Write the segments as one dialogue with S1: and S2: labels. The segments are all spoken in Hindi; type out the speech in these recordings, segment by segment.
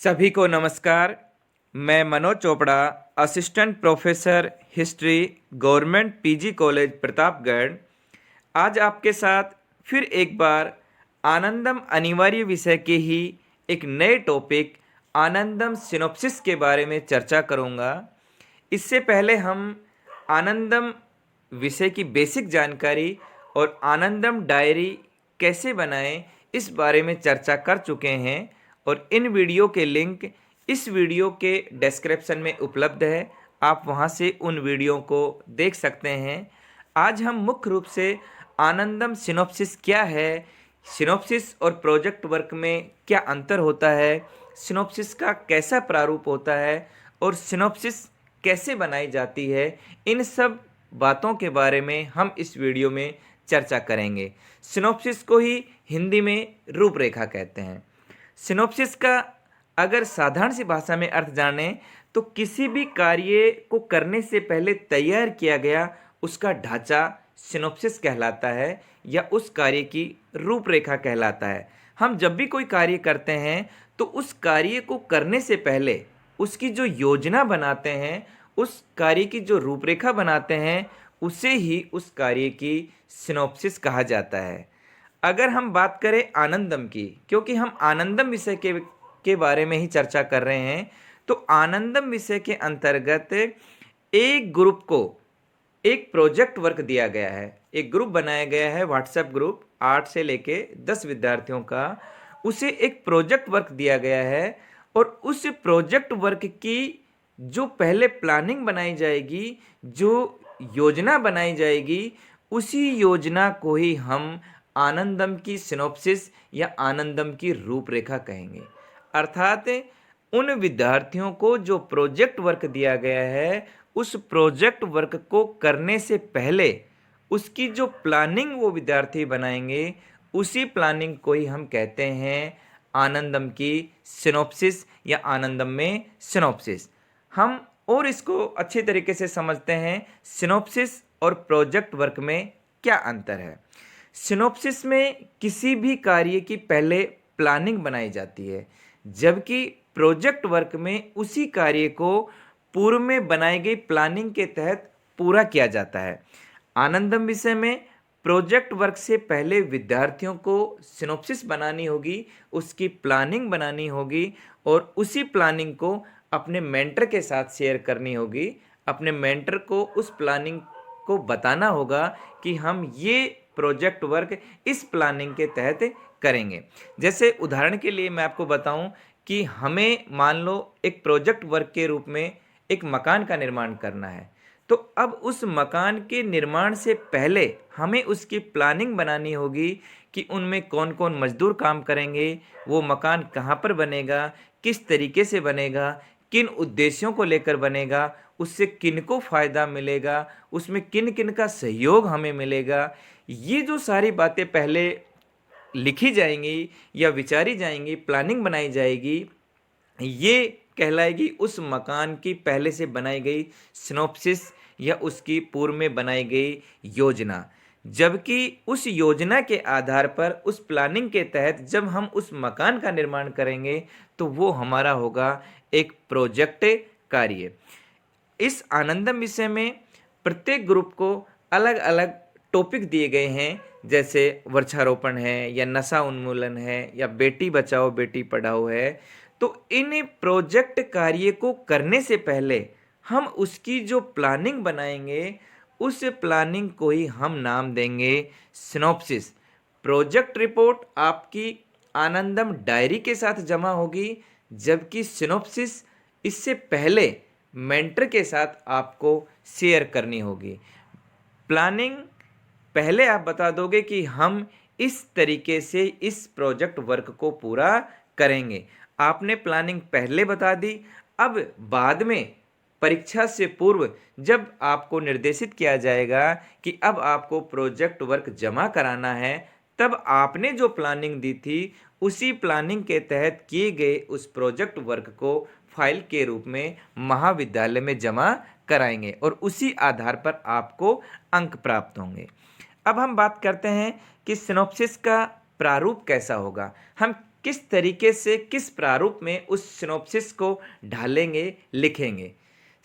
S1: सभी को नमस्कार। मैं Manoj Chopra, assistant professor history, government PG college Pratapgarh, आज आपके साथ फिर एक बार आनंदम अनिवार्य विषय के ही एक नए टॉपिक आनंदम सिनॉप्सिस के बारे में चर्चा करूंगा। इससे पहले हम आनंदम विषय की बेसिक जानकारी और आनंदम डायरी कैसे बनाएं इस बारे में चर्चा कर चुके हैं और इन वीडियो के लिंक इस वीडियो के डिस्क्रिप्शन में उपलब्ध है। आप वहां से उन वीडियो को देख सकते हैं। आज हम मुख्य रूप से आनंदम सिनॉप्सिस क्या है, सिनॉप्सिस और प्रोजेक्ट वर्क में क्या अंतर होता है, सिनॉप्सिस का कैसा प्रारूप होता है और सिनॉप्सिस कैसे बनाई जाती है, इन सब बातों के बारे में हम इस वीडियो में चर्चा करेंगे। सिनॉप्सिस को ही हिंदी में रूपरेखा कहते हैं। सिनॉप्सिस का अगर साधारण सी भाषा में अर्थ जानें तो किसी भी कार्य को करने से पहले तैयार किया गया उसका ढांचा सिनॉप्सिस कहलाता है या उस कार्य की रूपरेखा कहलाता है। हम जब भी कोई कार्य करते हैं तो उस कार्य को करने से पहले उसकी जो योजना बनाते हैं, उस कार्य की जो रूपरेखा बनाते हैं, उसे ही उस कार्य की सिनॉप्सिस कहा जाता है। अगर हम बात करें आनंदम की, क्योंकि हम आनंदम विषय के बारे में ही चर्चा कर रहे हैं, तो आनंदम विषय के अंतर्गत एक ग्रुप को एक प्रोजेक्ट वर्क दिया गया है। एक ग्रुप बनाया गया है, व्हाट्सएप ग्रुप 8 से लेके 10 विद्यार्थियों का, उसे एक प्रोजेक्ट वर्क दिया गया है और उस प्रोजेक्ट वर्क की जो पहले प्लानिंग बनाई जाएगी, जो योजना बनाई जाएगी, उसी योजना को ही हम आनंदम की सिनॉप्सिस या आनंदम की रूपरेखा कहेंगे। अर्थात उन विद्यार्थियों को जो प्रोजेक्ट वर्क दिया गया है, उस प्रोजेक्ट वर्क को करने से पहले उसकी जो प्लानिंग वो विद्यार्थी बनाएंगे, उसी प्लानिंग को ही हम कहते हैं आनंदम की सिनॉप्सिस या आनंदम में सिनॉप्सिस। हम और इसको अच्छे तरीके से समझते हैं, सिनॉप्सिस और प्रोजेक्ट वर्क में क्या अंतर है। सिनॉप्सिस में किसी भी कार्य की पहले प्लानिंग बनाई जाती है, जबकि प्रोजेक्ट वर्क में उसी कार्य को पूर्व में बनाई गई प्लानिंग के तहत पूरा किया जाता है। आनंदम विषय में प्रोजेक्ट वर्क से पहले विद्यार्थियों को सिनॉप्सिस बनानी होगी, उसकी प्लानिंग बनानी होगी और उसी प्लानिंग को अपने मेंटर के साथ शेयर करनी होगी। अपने मेंटर को उस प्लानिंग को बताना होगा कि हम ये प्रोजेक्ट वर्क इस प्लानिंग के तहत करेंगे। जैसे उदाहरण के लिए मैं आपको बताऊं कि हमें मान लो एक प्रोजेक्ट वर्क के रूप में एक मकान का निर्माण करना है, तो अब उस मकान के निर्माण से पहले हमें उसकी प्लानिंग बनानी होगी कि उनमें कौन कौन मजदूर काम करेंगे, वो मकान कहाँ पर बनेगा, किस तरीके से बनेगा, किन उद्देश्यों को लेकर बनेगा, उससे किन को फ़ायदा मिलेगा, उसमें किन किन का सहयोग हमें मिलेगा। ये जो सारी बातें पहले लिखी जाएंगी या विचारी जाएंगी, प्लानिंग बनाई जाएगी, ये कहलाएगी उस मकान की पहले से बनाई गई सिनॉप्सिस या उसकी पूर्व में बनाई गई योजना। जबकि उस योजना के आधार पर, उस प्लानिंग के तहत जब हम उस मकान का निर्माण करेंगे तो वो हमारा होगा एक प्रोजेक्ट कार्य। इस आनंदम विषय में प्रत्येक ग्रुप को अलग अलग टॉपिक दिए गए हैं, जैसे वृक्षारोपण है या नशा उन्मूलन है या बेटी बचाओ बेटी पढ़ाओ है। तो इन प्रोजेक्ट कार्य को करने से पहले हम उसकी जो प्लानिंग बनाएंगे, उस प्लानिंग को ही हम नाम देंगे सिनॉप्सिस। प्रोजेक्ट रिपोर्ट आपकी आनंदम डायरी के साथ जमा होगी, जबकि सिनॉप्सिस इससे पहले मेंटर के साथ आपको शेयर करनी होगी। प्लानिंग पहले आप बता दोगे कि हम इस तरीके से इस प्रोजेक्ट वर्क को पूरा करेंगे। आपने प्लानिंग पहले बता दी। अब बाद में परीक्षा से पूर्व जब आपको निर्देशित किया जाएगा कि अब आपको प्रोजेक्ट वर्क जमा कराना है, तब आपने जो प्लानिंग दी थी उसी प्लानिंग के तहत किए गए उस प्रोजेक्ट वर्क को फाइल के रूप में महाविद्यालय में जमा कराएंगे और उसी आधार पर आपको अंक प्राप्त होंगे। अब हम बात करते हैं कि सिनॉप्सिस का प्रारूप कैसा होगा। हम किस तरीके से, किस प्रारूप में उस सिनॉप्सिस को ढालेंगे, लिखेंगे।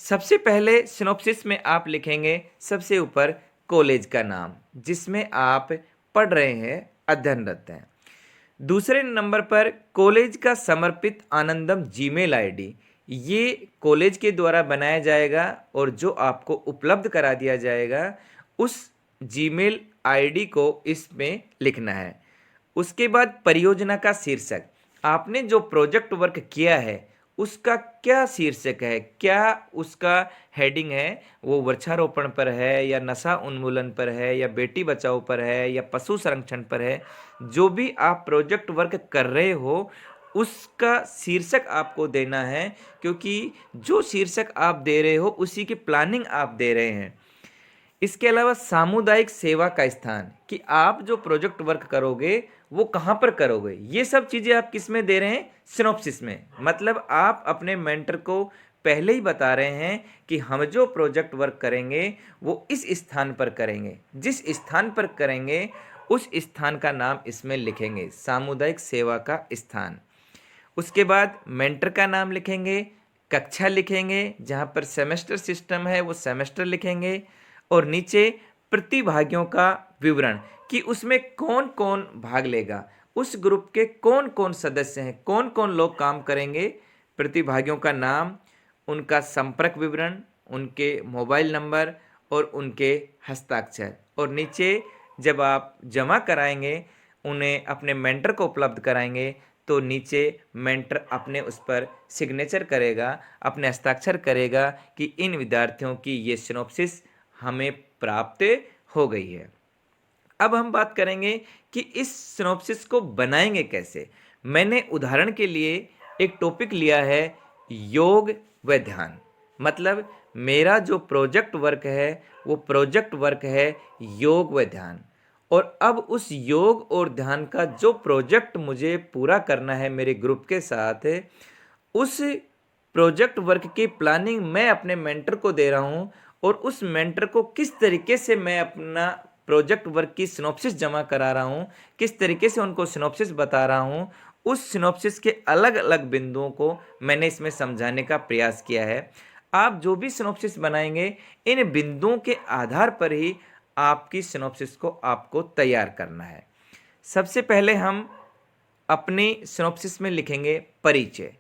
S1: सबसे पहले सिनॉप्सिस में आप लिखेंगे सबसे ऊपर कॉलेज का नाम जिसमें आप पढ़ रहे हैं, अध्ययनरत हैं। दूसरे नंबर पर कॉलेज का समर्पित आनंदम जीमेल आईडी, ये कॉलेज के द्वारा बनाया जाएगा और जो आपको उपलब्ध करा दिया जाएगा उस जीमेल आईडी को इसमें लिखना है। उसके बाद परियोजना का शीर्षक, आपने जो प्रोजेक्ट वर्क किया है उसका क्या शीर्षक है, क्या उसका हेडिंग है, वो वृक्षारोपण पर है या नशा उन्मूलन पर है या बेटी बचाओ पर है या पशु संरक्षण पर है। जो भी आप प्रोजेक्ट वर्क कर रहे हो उसका शीर्षक आपको देना है, क्योंकि जो शीर्षक आप दे रहे हो उसी की प्लानिंग आप दे रहे हैं। इसके अलावा सामुदायिक सेवा का स्थान, कि आप जो प्रोजेक्ट वर्क करोगे वो कहाँ पर करोगे, ये सब चीज़ें आप किस में दे रहे हैं, सिनॉप्सिस में। मतलब आप अपने मेंटर को पहले ही बता रहे हैं कि हम जो प्रोजेक्ट वर्क करेंगे वो इस स्थान पर करेंगे, जिस स्थान पर करेंगे उस स्थान का नाम इसमें लिखेंगे, सामुदायिक सेवा का स्थान। उसके बाद मेंटर का नाम लिखेंगे, कक्षा लिखेंगे, जहाँ पर सेमेस्टर सिस्टम है वो सेमेस्टर लिखेंगे, और नीचे प्रतिभागियों का विवरण कि उसमें कौन कौन भाग लेगा, उस ग्रुप के कौन कौन सदस्य हैं, कौन कौन लोग काम करेंगे। प्रतिभागियों का नाम, उनका संपर्क विवरण, उनके मोबाइल नंबर और उनके हस्ताक्षर। और नीचे जब आप जमा कराएंगे, उन्हें अपने मेंटर को उपलब्ध कराएंगे, तो नीचे मेंटर अपने उस पर सिग्नेचर करेगा, अपने हस्ताक्षर करेगा कि इन विद्यार्थियों की ये सिनॉप्सिस हमें प्राप्त हो गई है। अब हम बात करेंगे कि इस सिनॉप्सिस को बनाएंगे कैसे। मैंने उदाहरण के लिए एक टॉपिक लिया है, योग व ध्यान। मतलब मेरा जो प्रोजेक्ट वर्क है वो प्रोजेक्ट वर्क है योग व ध्यान। और अब उस योग और ध्यान का जो प्रोजेक्ट मुझे पूरा करना है मेरे ग्रुप के साथ, उस प्रोजेक्ट वर्क की प्लानिंग मैं अपने मेंटर को दे रहा हूँ, और उस मेंटर को किस तरीके से मैं अपना प्रोजेक्ट वर्क की सिनॉप्सिस जमा करा रहा हूँ, किस तरीके से उनको सिनॉप्सिस बता रहा हूँ, उस सिनॉप्सिस के अलग अलग बिंदुओं को मैंने इसमें समझाने का प्रयास किया है। आप जो भी सिनॉप्सिस बनाएंगे इन बिंदुओं के आधार पर ही आपकी सिनॉप्सिस को आपको तैयार करना है। सबसे पहले हम अपनी सिनॉप्सिस में लिखेंगे परिचय।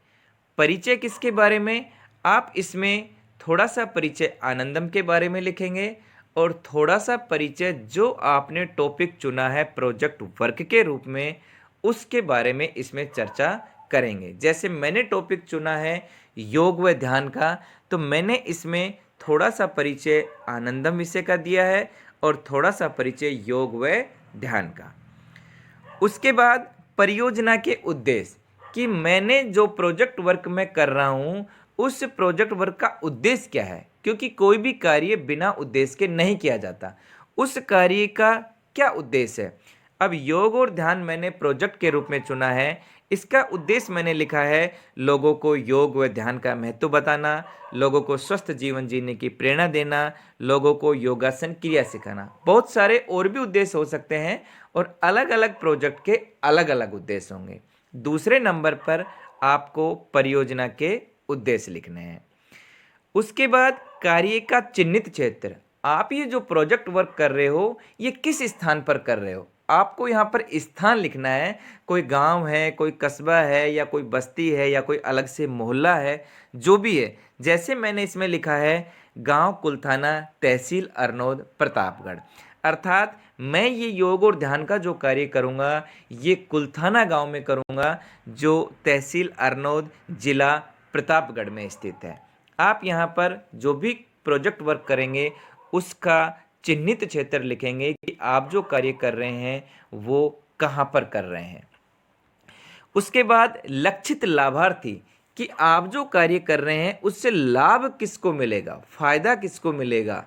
S1: परिचय किसके बारे में, आप इसमें थोड़ा सा परिचय आनंदम के बारे में लिखेंगे और थोड़ा सा परिचय जो आपने टॉपिक चुना है प्रोजेक्ट वर्क के रूप में उसके बारे में इसमें चर्चा करेंगे। जैसे मैंने टॉपिक चुना है योग व ध्यान का, तो मैंने इसमें थोड़ा सा परिचय आनंदम विषय का दिया है और थोड़ा सा परिचय योग व ध्यान का। उसके बाद परियोजना के उद्देश्य, कि मैंने जो प्रोजेक्ट वर्क में कर रहा हूँ उस प्रोजेक्ट वर्क का उद्देश्य क्या है, क्योंकि कोई भी कार्य बिना उद्देश्य के नहीं किया जाता। उस कार्य का क्या उद्देश्य है। अब योग और ध्यान मैंने प्रोजेक्ट के रूप में चुना है, इसका उद्देश्य मैंने लिखा है लोगों को योग व ध्यान का महत्व बताना, लोगों को स्वस्थ जीवन जीने की प्रेरणा देना, लोगों को योगासन क्रिया सिखाना। बहुत सारे और भी उद्देश्य हो सकते हैं और अलग अलग प्रोजेक्ट के अलग अलग उद्देश्य होंगे। दूसरे नंबर पर आपको परियोजना के उद्देश्य लिखने हैं। उसके बाद कार्य का चिन्हित क्षेत्र, आप ये जो प्रोजेक्ट वर्क कर रहे हो ये किस स्थान पर कर रहे हो, आपको यहाँ पर स्थान लिखना है। कोई गांव है, कोई कस्बा है, या कोई बस्ती है, या कोई अलग से मोहल्ला है, जो भी है। जैसे मैंने इसमें लिखा है गांव कुलथाना, तहसील अरनोद, प्रतापगढ़। अर्थात मैं ये योग और ध्यान का जो कार्य करूँगा ये कुलथाना गांव में करूँगा, जो तहसील अरनोद, जिला प्रतापगढ़ में स्थित है। आप यहाँ पर जो भी प्रोजेक्ट वर्क करेंगे उसका चिन्हित क्षेत्र लिखेंगे कि आप जो कार्य कर रहे हैं वो कहाँ पर कर रहे हैं। उसके बाद लक्षित लाभार्थी, कि आप जो कार्य कर रहे हैं उससे लाभ किसको मिलेगा, फायदा किसको मिलेगा।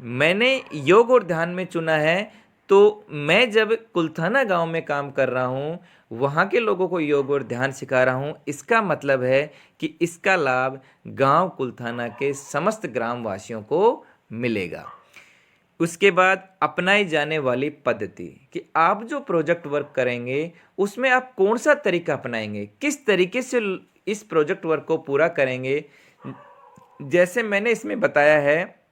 S1: मैंने योग और ध्यान में चुना है, तो मैं जब कुलथाना गांव में काम कर रहा हूं वहां के लोगों को योग और ध्यान सिखा रहा हूं, इसका मतलब है कि इसका लाभ गांव कुलथाना के समस्त ग्रामवासियों को मिलेगा। उसके बाद अपनाई जाने वाली पद्धति कि आप जो प्रोजेक्ट वर्क करेंगे उसमें आप कौन सा तरीका अपनाएंगे, किस तरीके से इस प्रोजेक्ट वर्क को पूरा करेंगे। जैसे मैंने इसमें बताया है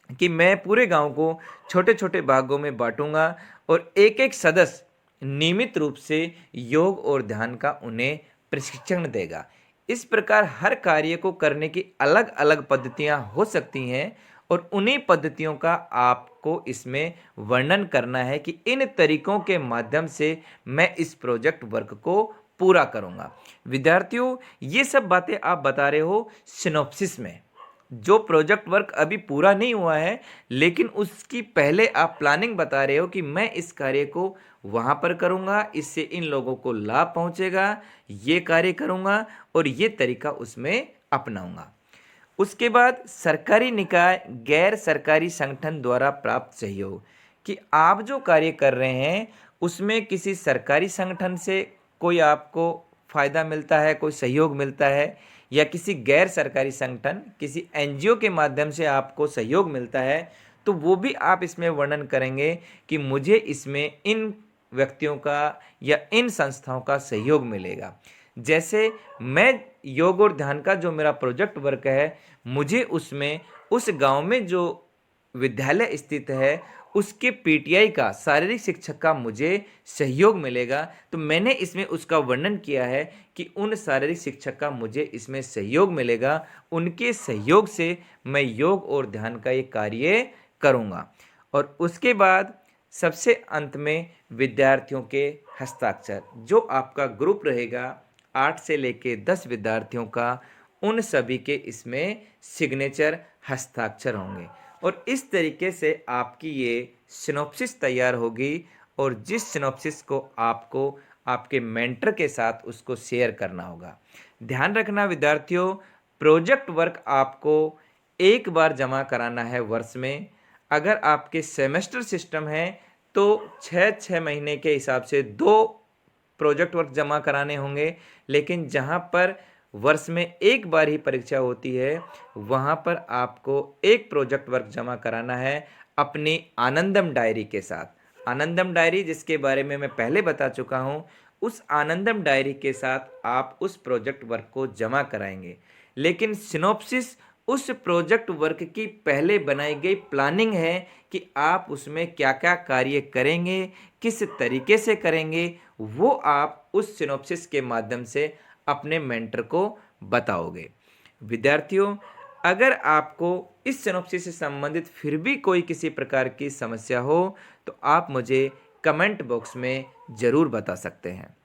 S1: कि मैं पूरे गांव को छोटे छोटे भागों में बांटूंगा और एक एक सदस्य नियमित रूप से योग और ध्यान का उन्हें प्रशिक्षण देगा। इस प्रकार हर कार्य को करने की अलग अलग पद्धतियां हो सकती हैं और उन्हीं पद्धतियों का आपको इसमें वर्णन करना है कि इन तरीकों के माध्यम से मैं इस प्रोजेक्ट वर्क को पूरा करूंगा। विद्यार्थियों, ये सब बातें आप बता रहे हो सिनॉप्सिस में। जो प्रोजेक्ट वर्क अभी पूरा नहीं हुआ है लेकिन उसकी पहले आप प्लानिंग बता रहे हो कि मैं इस कार्य को वहाँ पर करूँगा, इससे इन लोगों को लाभ पहुँचेगा, ये कार्य करूँगा और ये तरीका उसमें अपनाऊँगा। उसके बाद सरकारी निकाय गैर सरकारी संगठन द्वारा प्राप्त सहयोग कि आप जो कार्य कर रहे हैं उसमें किसी सरकारी संगठन से कोई आपको फ़ायदा मिलता है, कोई सहयोग मिलता है, या किसी गैर सरकारी संगठन किसी एनजीओ के माध्यम से आपको सहयोग मिलता है, तो वो भी आप इसमें वर्णन करेंगे कि मुझे इसमें इन व्यक्तियों का या इन संस्थाओं का सहयोग मिलेगा। जैसे मैं योग और ध्यान का जो मेरा प्रोजेक्ट वर्क है, मुझे उसमें उस गांव में जो विद्यालय स्थित है उसके पीटीआई का शारीरिक शिक्षक का मुझे सहयोग मिलेगा। तो मैंने इसमें उसका वर्णन किया है कि उन शारीरिक शिक्षक का मुझे इसमें सहयोग मिलेगा, उनके सहयोग से मैं योग और ध्यान का ये कार्य करूँगा। और उसके बाद सबसे अंत में विद्यार्थियों के हस्ताक्षर, जो आपका ग्रुप रहेगा 8 से लेके 10 विद्यार्थियों का, उन सभी के इसमें सिग्नेचर हस्ताक्षर होंगे और इस तरीके से आपकी ये सिनॉप्सिस तैयार होगी और जिस सिनॉप्सिस को आपको आपके मेंटर के साथ उसको शेयर करना होगा। ध्यान रखना विद्यार्थियों, प्रोजेक्ट वर्क आपको एक बार जमा कराना है वर्ष में। अगर आपके सेमेस्टर सिस्टम है तो 6-6 महीने के हिसाब से 2 प्रोजेक्ट वर्क जमा कराने होंगे, लेकिन जहाँ पर वर्ष में एक बार ही परीक्षा होती है वहाँ पर आपको एक प्रोजेक्ट वर्क जमा कराना है अपनी आनंदम डायरी के साथ। आनंदम डायरी जिसके बारे में मैं पहले बता चुका हूँ, उस आनंदम डायरी के साथ आप उस प्रोजेक्ट वर्क को जमा कराएंगे। लेकिन सिनॉप्सिस उस प्रोजेक्ट वर्क की पहले बनाई गई प्लानिंग है कि आप उसमें क्या क्या कार्य करेंगे, किस तरीके से करेंगे, वो आप उस सिनॉप्सिस के माध्यम से अपने मेंटर को बताओगे। विद्यार्थियों, अगर आपको इस सिनॉप्सिस से संबंधित फिर भी कोई किसी प्रकार की समस्या हो तो आप मुझे कमेंट बॉक्स में ज़रूर बता सकते हैं।